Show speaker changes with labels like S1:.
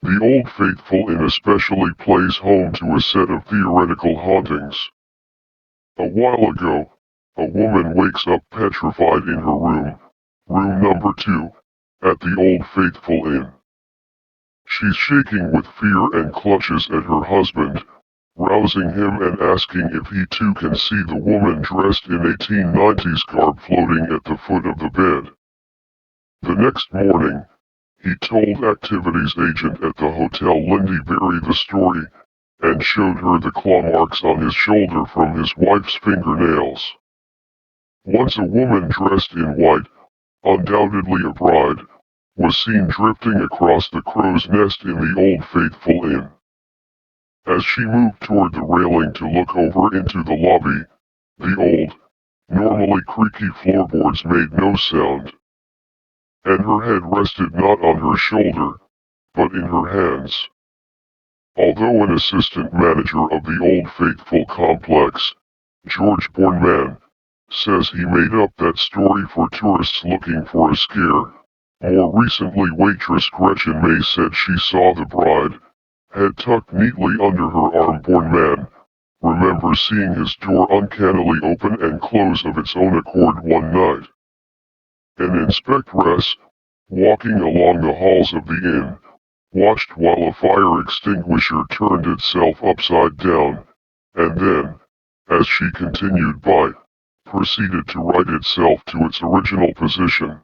S1: The Old Faithful Inn especially plays home to a set of theoretical hauntings. A while ago, a woman wakes up petrified in her room number 2, at the Old Faithful Inn. She's shaking with fear and clutches at her husband, rousing him and asking if he too can see the woman dressed in 1890s garb floating at the foot of the bed. The next morning, he told activities agent at the Hotel Lindy Berry the story, and showed her the claw marks on his shoulder from his wife's fingernails. Once a woman dressed in white, undoubtedly a bride, was seen drifting across the crow's nest in the Old Faithful Inn. As she moved toward the railing to look over into the lobby, the old, normally creaky floorboards made no sound, and her head rested not on her shoulder, but in her hands. Although an assistant manager of the Old Faithful complex, George Bourneman, says he made up that story for tourists looking for a scare. More recently, waitress Gretchen May said she saw the bride, head tucked neatly under her arm. Bourneman remembers seeing his door uncannily open and close of its own accord one night. An inspectress, walking along the halls of the inn, watched while a fire extinguisher turned itself upside down, and then, as she continued by, proceeded to right itself to its original position.